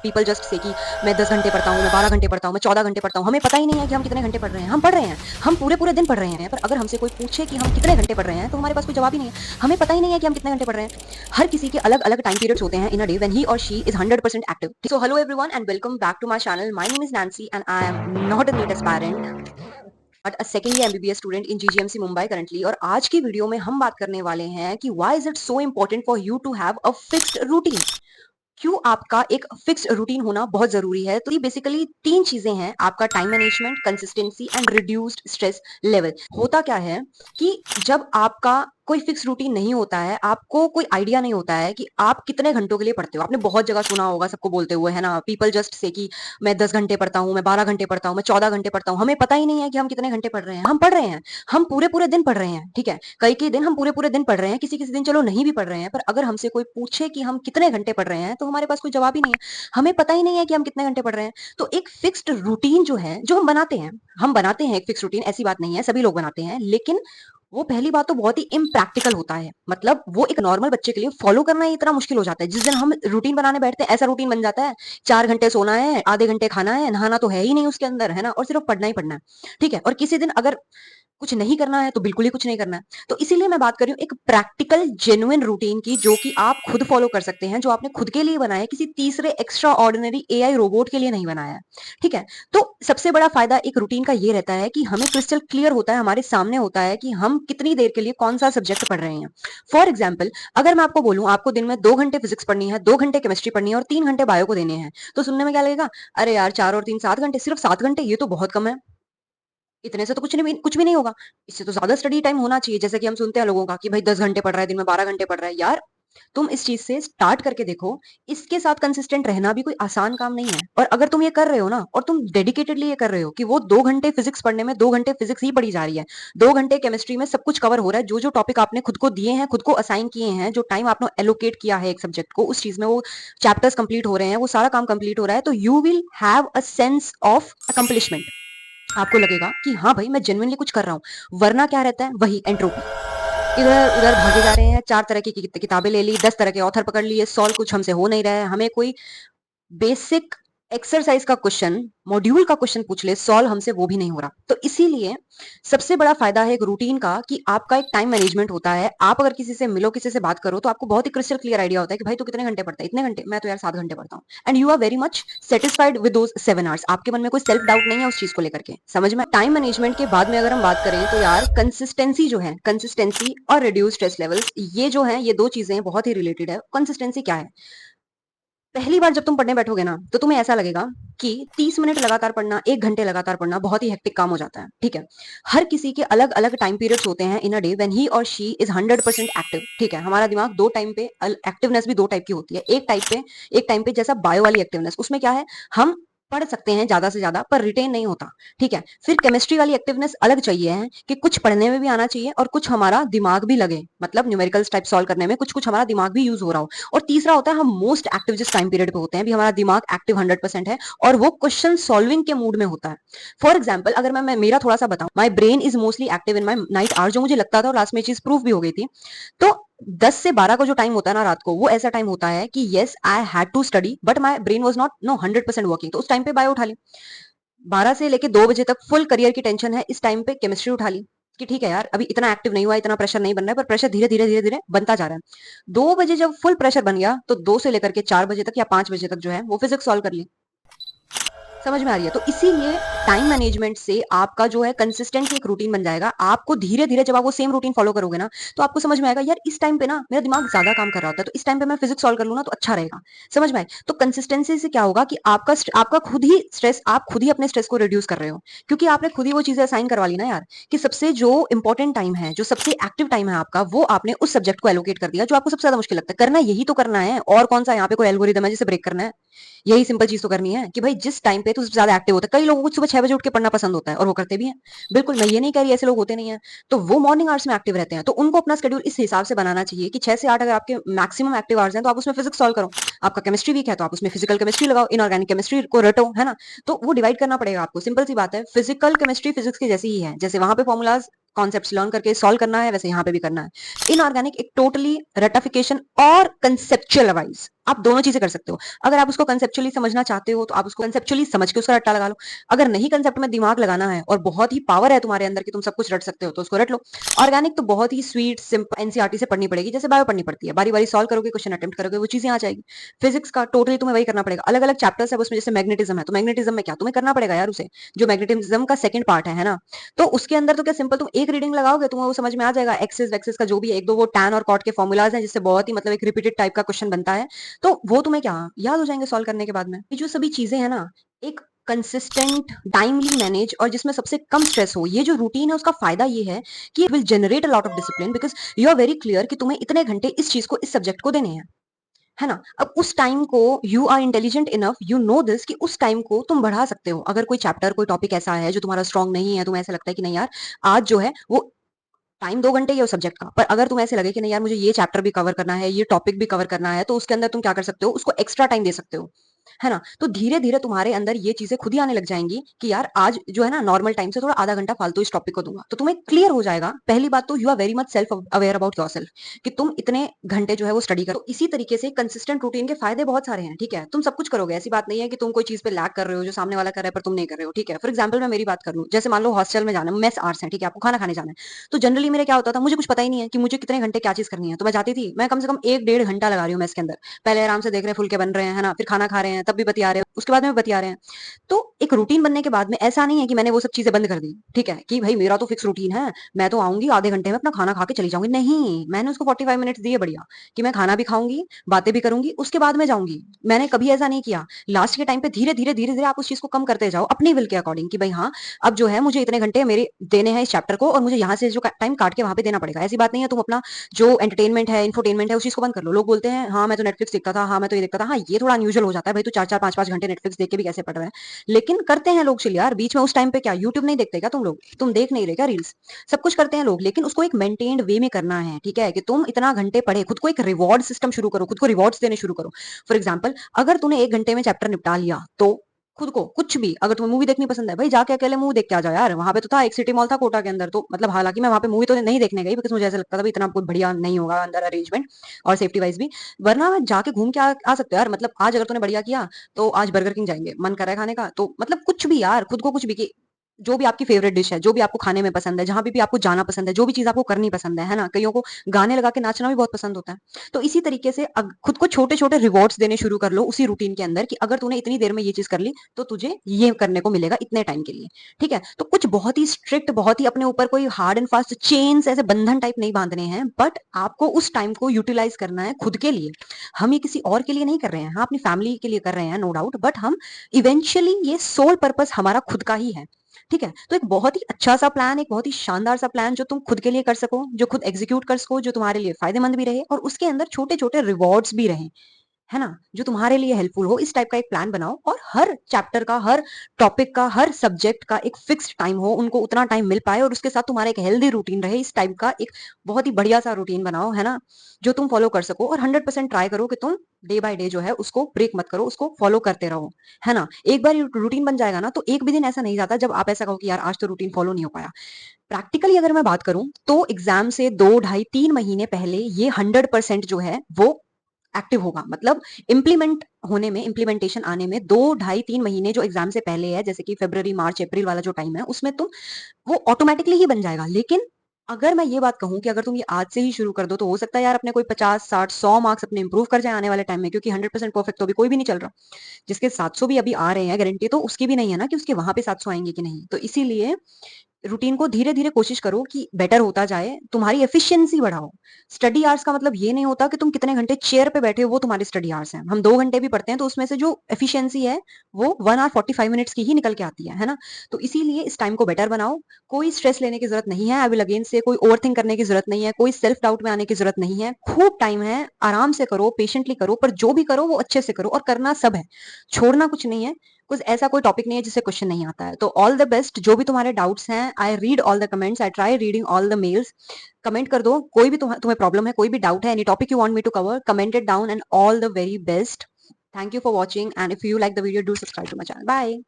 People just say कि मैं 10 घंटे पढ़ता हूँ, मैं 12 घंटे पढ़ता हूँ, मैं 14 घंटे पढ़ता हूँ। हमें पता ही नहीं है कि हम कितने घंटे पढ़ रहे हैं। हम पढ़ रहे हैं, हम पूरे-पूरे दिन पढ़ रहे हैं। पर अगर हमसे कोई पूछे कि हम कितने घंटे पढ़ रहे हैं, तो हमारे पास कोई जवाब ही नहीं है। हमें पता ही नहीं है कि हम कितने घंटे पढ़ रहे हैं। हर किसी के अलग-अलग टाइम पीरियड्स होते हैं इन a day when he or she is 100% active. So hello everyone and welcome back to my channel. My name is Nancy and I am not a NEET aspirant but a second year MBBS student in GGMC Mumbai currently. और आज की video में हम बात करने वाले हैं कि why is it so important for you to have a fixed routine. क्यों आपका एक फिक्स्ड रूटीन होना बहुत जरूरी है। तो ये बेसिकली तीन चीजें हैं, आपका time management, consistency and reduced stress level. होता क्या है कि जब आपका कोई फिक्स रूटीन नहीं होता है, आपको कोई आइडिया नहीं होता है कि आप कितने घंटों के लिए पढ़ते हो। आपने बहुत जगह सुना होगा सबको बोलते हुए, है ना, पीपल जस्ट से कि मैं 10 घंटे पढ़ता हूँ, मैं 12 घंटे पढ़ता हूँ, मैं 14 घंटे पढ़ता हूँ। हमें पता ही नहीं है कि हम कितने घंटे पढ़ रहे हैं। हम पढ़ रहे हैं, हम पूरे पूरे दिन पढ़ रहे हैं। ठीक है, कई कई दिन हम पूरे पूरे दिन पढ़ रहे हैं, किसी किसी दिन चलो नहीं भी पढ़ रहे हैं। पर अगर हमसे कोई पूछे कि हम कितने घंटे पढ़ रहे हैं, तो हमारे पास कोई जवाब ही नहीं है। हमें पता ही नहीं है कि हम कितने घंटे पढ़ रहे हैं। तो एक फिक्स्ड रूटीन जो है, जो हम बनाते हैं एक फिक्स रूटीन, ऐसी बात नहीं है, सभी लोग बनाते हैं। लेकिन वो पहली बात तो बहुत ही इम्प्रैक्टिकल होता है। मतलब वो एक नॉर्मल बच्चे के लिए फॉलो करना ही इतना मुश्किल हो जाता है। जिस दिन हम रूटीन बनाने बैठते हैं, ऐसा रूटीन बन जाता है, 4 घंटे सोना है, आधे घंटे खाना है, नहाना तो है ही नहीं उसके अंदर, है ना, और सिर्फ पढ़ना ही पढ़ना है। ठीक है, और किसी दिन अगर कुछ नहीं करना है तो बिल्कुल ही कुछ नहीं करना है। तो इसीलिए मैं बात कर रही हूँ एक प्रैक्टिकल जेन्युइन रूटीन की, जो कि आप खुद फॉलो कर सकते हैं, जो आपने खुद के लिए बनाया है, किसी तीसरे एक्स्ट्रा ऑर्डिनरी एआई रोबोट के लिए नहीं बनाया है। ठीक है, तो सबसे बड़ा फायदा एक रूटीन का ये रहता है कि हमें क्रिस्टल क्लियर होता है, हमारे सामने होता है कि हम कितनी देर के लिए कौन सा सब्जेक्ट पढ़ रहे हैं। फॉर एग्जाम्पल, अगर मैं आपको बोलूं आपको दिन में 2 घंटे फिजिक्स पढ़नी है, 2 घंटे केमिस्ट्री पढ़नी है और 3 घंटे बायो को देने हैं, तो सुनने में क्या लगेगा? अरे यार, 4 और 3 7 घंटे, सिर्फ 7 घंटे, ये तो बहुत कम है। इतने से तो कुछ भी नहीं होगा। इससे तो ज्यादा स्टडी टाइम होना चाहिए। जैसे कि हम सुनते हैं लोगों का कि भाई 10 घंटे पढ़ रहा है, दिन में 12 घंटे पढ़ रहा है। यार, तुम इस चीज से स्टार्ट करके देखो। इसके साथ कंसिस्टेंट रहना भी कोई आसान काम नहीं है। और अगर तुम ये कर रहे हो ना, और तुम डेडिकेटेडली ये कर रहे हो कि वो 2 घंटे फिजिक्स पढ़ने में 2 घंटे फिजिक्स ही पढ़ी जा रही है, 2 घंटे केमिस्ट्री में सब कुछ कवर हो रहा है, जो जो टॉपिक आपने खुद को दिए हैं, खुद को असाइन किए हैं, जो टाइम आपने एलोकेट किया है एक सब्जेक्ट को, उस चीज में वो चैप्टर्स कंप्लीट हो रहे हैं, वो सारा काम कंप्लीट हो रहा है, तो you will have a sense of accomplishment. आपको लगेगा कि हाँ भाई, मैं जेन्युइनली कुछ कर रहा हूँ। वरना क्या रहता है? वही एंट्रोपी, इधर उधर भागे जा रहे हैं। 4 तरह की किताबें ले ली, 10 तरह के ऑथर पकड़ लिए, सॉल्व कुछ हमसे हो नहीं रहा है। हमें कोई बेसिक एक्सरसाइज का क्वेश्चन, मॉड्यूल का क्वेश्चन पूछ ले, सॉल्व हमसे वो भी नहीं हो रहा। तो इसीलिए सबसे बड़ा फायदा है एक रूटीन का कि आपका एक टाइम मैनेजमेंट होता है। आप अगर किसी से मिलो, किसी से बात करो, तो आपको बहुत ही क्रिस्टल क्लियर आइडिया होता है कि भाई तू कितने घंटे पढ़ता है? इतने घंटे? मैं तो यार 7 घंटे पढ़ता हूँ। And you are very much satisfied with those 7 hours. आपके मन में कोई सेल्फ डाउट नहीं है उस चीज को लेकर के। समझ में? टाइम मैनेजमेंट के बाद में अगर हम बात करें, तो यार कंसिस्टेंसी जो है, कंसिस्टेंसी और रिड्यूस स्ट्रेस लेवल्स, ये जो है, ये दो चीजें बहुत ही रिलेटेड है। कंसिस्टेंसी क्या है? पहली बार जब तुम पढ़ने बैठोगे ना, तो तुम्हें ऐसा लगेगा कि 30 मिनट लगातार पढ़ना, 1 घंटे लगातार पढ़ना बहुत ही हेक्टिक काम हो जाता है। ठीक है, हर किसी के अलग अलग टाइम पीरियड्स होते हैं इन a day when he or she is 100% active. ठीक है, हमारा दिमाग दो टाइम पे, एक्टिवनेस भी दो टाइप की होती है। एक टाइम पे जैसा बायो वाली एक्टिवनेस, उसमें क्या है, हम पढ़ सकते हैं ज्यादा से ज्यादा, पर रिटेन नहीं होता। ठीक है, फिर केमिस्ट्री वाली एक्टिवनेस अलग चाहिए है कि कुछ पढ़ने में भी आना चाहिए और कुछ हमारा दिमाग भी लगे, मतलब न्यूमेरिकल्स टाइप सॉल्व करने में कुछ कुछ हमारा दिमाग भी यूज हो रहा हो। और तीसरा होता है, हम मोस्ट एक्टिव जिस टाइम पीरियड पे होते हैं, भी हमारा दिमाग एक्टिव 100% है और वो क्वेश्चन सॉल्विंग के मूड में होता है। फॉर एग्जाम्पल, अगर मैं मेरा थोड़ा सा बताऊं, my brain is mostly active in my night hour, जो मुझे लगता था और लास्ट में चीज प्रूफ भी हो गई थी। तो 10 से 12 का जो टाइम होता है ना रात को, वो ऐसा टाइम होता है कि yes, I had to study but my brain was not 100% working. तो उस टाइम पे बायो उठा ली। 12 से लेके 2 बजे तक फुल करियर की टेंशन है, इस टाइम पे केमिस्ट्री उठा ली कि ठीक है यार, अभी इतना एक्टिव नहीं हुआ, इतना प्रेशर नहीं बन रहा है, पर प्रेशर धीरे धीरे धीरे धीरे बनता जा रहा है। 2 बजे जब फुल प्रेशर बन गया, तो 2 से लेकर के 4 बजे तक या 5 बजे तक जो है, वो फिजिक्स सॉल्व कर ली। समझ में आ रही है? तो इसीलिए टाइम मैनेजमेंट से आपका जो है कंसिस्टेंट एक रूटीन बन जाएगा। आपको धीरे धीरे जब आप वो सेम रूटीन फॉलो करोगे ना, तो आपको समझ में आएगा यार, इस टाइम पे ना मेरा दिमाग ज्यादा काम कर रहा होता है, तो इस टाइम पे मैं फिजिक्स सॉल्व कर लूँ ना, तो अच्छा रहेगा। समझ में आए? तो कंसिस्टेंसी से क्या होगा कि आपका खुद ही स्ट्रेस, आप खुद ही अपने स्ट्रेस को रिड्यूस कर रहे हो, क्योंकि आपने खुद ही वो चीजें असाइन करवा ली ना यार, कि सबसे जो इंपॉर्टेंट टाइम है, जो सबसे एक्टिव टाइम है आपका, वो आपने उस सब्जेक्ट को एलोकेट कर दिया, जो आपको सबसे ज्यादा मुश्किल लगता है। करना यही तो करना है, और कौन सा यहाँ पे कोई एल्गोरिदम है जिसे ब्रेक करना है? यही सिंपल चीज तो करनी है कि भाई जिस टाइम पे तो सबसे ज्यादा एक्टिव होता है। कई लोगों को सुबह 6 बजे उठ के पढ़ना पसंद होता है और वो करते भी हैं। बिल्कुल, मैं ये नहीं कह रही ऐसे लोग होते नहीं है। तो वो मॉर्निंग आवर्स में एक्टिव रहते हैं, तो उनको अपना स्केड्यूल इस हिसाब से बनाना चाहिए कि 6 से 8 अगर आपके मैक्सिमम एक्टिव आवर्स हैं, तो आप उसमें फिजिक्स सॉल्व करो। आपका केमिस्ट्री वीक है, तो आप उसमें फिजिकल केमिस्ट्री लगाओ, इनऑर्गेनिक केमिस्ट्री को रटो, है ना। तो वो डिवाइड करना पड़ेगा आपको, सिंपल सी बात है। फिजिकल केमिस्ट्री फिजिक्स की जैसी ही है, जैसे वहां पे फॉर्मूलाज कॉन्सेप्ट्स लर्न करके सॉल्व करना है, वैसे यहाँ पे भी करना है। इनऑर्गेनिक एक टोटली रटाफिकेशन और कंसेप्चुअल वाइज आप दोनों चीजें कर सकते हो। अगर आप उसको कंसेप्चुअली समझना चाहते हो तो आप उसको कंसेप्चुअली समझ के उसका रट्टा लगा लो। अगर नहीं कंसेप्ट में दिमाग लगाना है और बहुत ही पावर है तुम्हारे अंदर कि तुम सब कुछ रट सकते हो तो उसको रट लो। ऑर्गेनिक तो बहुत ही स्वीट सिंपल एनसीईआरटी से पढ़नी पड़ेगी, जैसे बायो पढ़नी पड़ती है, बारी बारी सॉल्व करोगे, क्वेश्चन अटेम्प्ट करोगे, वो चीजें आ जाएगी। फिजिक्स का टोटली तुम्हें वही करना पड़ेगा। अलग अलग चैप्टर्स है उसमें, जैसे मैग्नेटिज्म है तो मैग्नेटिज्म में क्या तुम्हें करना पड़ेगा यार उसे, जो मैग्नेटिज्म का सेकंड पार्ट है ना। तो उसके अंदर तो क्या सिंपल तुम एक रीडिंग लगाओगे तुम्हें वो समझ में आ जाएगा। एक्सिस वैक्सिस का जो भी एक दो वो टैन और कॉट के फॉर्मूलाज हैं, जिससे बहुत ही मतलब एक रिपीटेड टाइप का क्वेश्चन बनता है, तो वो तुम्हें क्या याद हो जाएंगे सॉल्व करने के बाद में। ये जो सभी चीजें हैं ना, एक कंसिस्टेंट टाइमली मैनेज और जिसमें सबसे कम स्ट्रेस हो, ये जो रूटीन है उसका फायदा ये है कि it will generate a lot of discipline, because you are very clear कि तुम्हें इतने घंटे इस चीज को इस सब्जेक्ट को देने हैं, है ना। अब उस टाइम को you are intelligent enough, you know this कि उस टाइम को तुम बढ़ा सकते हो। अगर कोई चैप्टर कोई टॉपिक ऐसा है जो तुम्हारा स्ट्रांग नहीं है, तुम्हें ऐसा लगता है कि नहीं यार आज जो है वो टाइम 2 घंटे ही है उस सब्जेक्ट का, पर अगर तुम ऐसे लगे कि नहीं यार मुझे ये चैप्टर भी कवर करना है, ये टॉपिक भी कवर करना है, तो उसके अंदर तुम क्या कर सकते हो, उसको एक्स्ट्रा टाइम दे सकते हो, है ना। तो धीरे धीरे तुम्हारे अंदर ये चीजें खुद ही आने लग जाएंगी कि यार आज जो है ना नॉर्मल टाइम से थोड़ा आधा घंटा फालतू इस टॉपिक को दूंगा, तो तुम्हें क्लियर हो जाएगा। पहली बात तो you are very much self aware about yourself कि तुम इतने घंटे जो है वो स्टडी करो। इसी तरीके से कंसिस्टेंट रूटीन के फायदे बहुत सारे हैं, ठीक है। तुम सब कुछ करोगे, ऐसी बात नहीं है कि तुम कोई चीज पे लैग कर रहे हो जो सामने वाला कर रहा है पर तुम नहीं कर रहे हो, ठीक है। फॉर एग्जाम्पल मैं मेरी बात कर लूं, जैसे मान लो हॉस्टल में जाना, मेस आवर्स है, ठीक है, आपको खाना खाने जाना है, तो जनरली मेरा क्या होता था, मुझे कुछ पता ही नहीं है कि मुझे कितने घंटे क्या चीज करनी है, तो मैं जाती थी, मैं कम से कम 1 डेढ़ घंटा लगा रही हूँ मैं इसके अंदर। पहले आराम से देख रहे हैं फुलके बन रहे हैं, है ना, फिर खाना खा रहे हैं तब भी बतिया रहे हैं, उसके बाद में भी बतिया रहे हैं। तो एक रूटीन बनने के बाद में ऐसा नहीं है कि मैंने वो सब चीजें बंद कर दी, ठीक है, कि भाई मेरा तो फिक्स रूटीन है, मैं तो आऊंगी आधे घंटे में अपना खाना खा के चली जाऊंगी, नहीं, मैंने उसको 45 मिनट्स दिए बढ़िया, कि मैं खाना भी खाऊंगी, बातें भी करूंगी, उसके बाद में जाऊंगी। मैंने कभी ऐसा नहीं किया। लास्ट के टाइम पे धीरे धीरे धीरे धीरे आप उस चीज को कम करते जाओ अपनी विल के अकॉर्डिंग, कि भाई हाँ अब जो है मुझे इतने घंटे मेरे देने हैं इस चैप्टर को, और मुझे यहाँ से जो टाइम काट के वहां पे देना पड़ेगा। ऐसी बात नहीं है तुम अपना जो एंटरटेनमेंट है, इंफोटेनमेंट है, उस चीज को बंद कर लो। लोग बोलते हैं हाँ मैं तो नेटफ्लिक्स देखता था, हाँ मैं तो ये देखता था, हाँ ये थोड़ा अनयूजुअल हो जाता है भाई, तो 4 4 5 5 घंटे नेटफ्लिक्स देख के भी कैसे पढ़ रहा है, लेकिन करते हैं लोग चिल यार। बीच में उस टाइम पे क्या यूट्यूब नहीं देखते क्या तुम लोग, तुम देख नहीं रहे क्या रील्स, सब कुछ करते हैं लोग, लेकिन उसको एक मेंटेन्ड वे में करना है, ठीक है, कि तुम इतना घंटे पढ़े, खुद को एक रिवॉर्ड सिस्टम शुरू करो, खुद को रिवॉर्ड्स देने शुरू करो। फॉर एग्जाम्पल अगर तूने 1 घंटे में चैप्टर निपटा लिया तो खुद को कुछ भी, अगर तुम्हें मूवी देखनी पसंद है भाई जाके अकेले मूवी देख के आ जाओ यार। वहां पे तो था एक सिटी मॉल था कोटा के अंदर, तो मतलब हालांकि मैं वहां पे मूवी तो नहीं देखने गई बिकॉज मुझे ऐसा लगता था भाई इतना कुछ बढ़िया नहीं होगा अंदर अरेंजमेंट और सेफ्टी वाइज भी, वरना जाके घूम के आ सकते हो यार। मतलब आज अगर तूने बढ़िया किया तो आज बर्गर किंग जाएंगे, मन कर रहा है खाने का, तो मतलब कुछ भी यार, खुद को कुछ भी कि जो भी आपकी फेवरेट डिश है, जो भी आपको खाने में पसंद है, जहां भी आपको जाना पसंद है, जो भी चीज आपको करनी पसंद है ना, कईयों को गाने लगा के नाचना भी बहुत पसंद होता है। तो इसी तरीके से खुद को छोटे छोटे रिवॉर्ड्स देने शुरू कर लो उसी रूटीन के अंदर, कि अगर तूने इतनी देर में ये चीज कर ली तो तुझे ये करने को मिलेगा इतने टाइम के लिए, ठीक है। तो कुछ बहुत ही स्ट्रिक्ट, बहुत ही अपने ऊपर कोई हार्ड एंड फास्ट चेन्स ऐसे बंधन टाइप नहीं बांधने हैं, बट आपको उस टाइम को यूटिलाइज करना है खुद के लिए। हम ये किसी और के लिए नहीं कर रहे हैं, हाँ अपनी फैमिली के लिए कर रहे हैं नो डाउट, बट हम इवेंचुअली ये सोल पर्पस हमारा खुद का ही है, ठीक है। तो एक बहुत ही अच्छा सा प्लान, एक बहुत ही शानदार सा प्लान जो तुम खुद के लिए कर सको, जो खुद एग्जीक्यूट कर सको, जो तुम्हारे लिए फायदेमंद भी रहे और उसके अंदर छोटे छोटे रिवॉर्ड्स भी रहे, है ना, जो तुम्हारे लिए हेल्पफुल हो, इस टाइप का एक प्लान बनाओ। और हर चैप्टर का, हर टॉपिक का, हर सब्जेक्ट का एक फिक्स्ड टाइम हो, उनको उतना टाइम मिल पाए और उसके साथ तुम्हारा एक हेल्दी रूटीन रहे, इस टाइप का एक बहुत ही बढ़िया सा रूटीन बनाओ, है ना, जो तुम फॉलो कर सको। और 100% ट्राई करो कि तुम डे बाय डे जो है उसको ब्रेक मत करो, उसको फॉलो करते रहो, है ना। एक बार रूटीन बन जाएगा ना तो एक भी दिन ऐसा नहीं जाता जब आप ऐसा कहो कि यार आज तो रूटीन फॉलो नहीं हो पाया। प्रैक्टिकली अगर मैं बात करूं तो एग्जाम से 2 ढाई 3 महीने पहले ये 100% जो है वो एक्टिव होगा, मतलब इम्प्लीमेंट होने में, इम्प्लीमेंटेशन आने में 2 ढाई 3 महीने जो एग्जाम से पहले है, जैसे कि फरवरी मार्च अप्रैल वाला जो टाइम है, उसमें तुम वो ऑटोमेटिकली ही बन जाएगा। लेकिन अगर मैं ये बात कहूं कि अगर तुम ये आज से ही शुरू कर दो तो हो सकता है यार अपने कोई 50 60 100 मार्क्स अपने इंप्रूव कर जाए आने वाले टाइम में, क्योंकि 100% परफेक्ट तो अभी कोई भी नहीं चल रहा। जिसके 700 भी अभी आ रहे हैं गारंटी तो उसकी भी नहीं है ना कि उसके वहां पे 700 आएंगे कि नहीं। तो इसीलिए रूटीन को धीरे धीरे कोशिश करो कि बेटर होता जाए, तुम्हारी एफिशिएंसी बढ़ाओ। स्टडी आवर्स का मतलब ये नहीं होता कि तुम कितने घंटे चेयर पे बैठे हो वो तुम्हारे स्टडी आवर्स हैं। हम 2 घंटे भी पढ़ते हैं तो उसमें से जो एफिशिएंसी है वो 1 hour 45 minutes की ही निकल के आती है ना। तो इसीलिए इस टाइम को बेटर बनाओ। कोई स्ट्रेस लेने की जरूरत नहीं है, आई विल अगेन से, कोई ओवर थिंक करने की जरूरत नहीं है, कोई सेल्फ डाउट में आने की जरूरत नहीं है। खूब टाइम है, आराम से करो, पेशेंटली करो, पर जो भी करो वो अच्छे से करो, और करना सब है, छोड़ना कुछ नहीं है। कुछ ऐसा कोई टॉपिक नहीं है जिससे क्वेश्चन नहीं आता है। तो ऑल द बेस्ट। जो भी तुम्हारे डाउट्स हैं, I read all the comments, I try reading all the mails. Comment कर दो, कोई भी तुम्हें प्रॉब्लम है, कोई भी डाउट है, any topic you want me to cover, comment it down, and all the very best. Thank you for watching, and if you like the video do subscribe to my channel. Bye.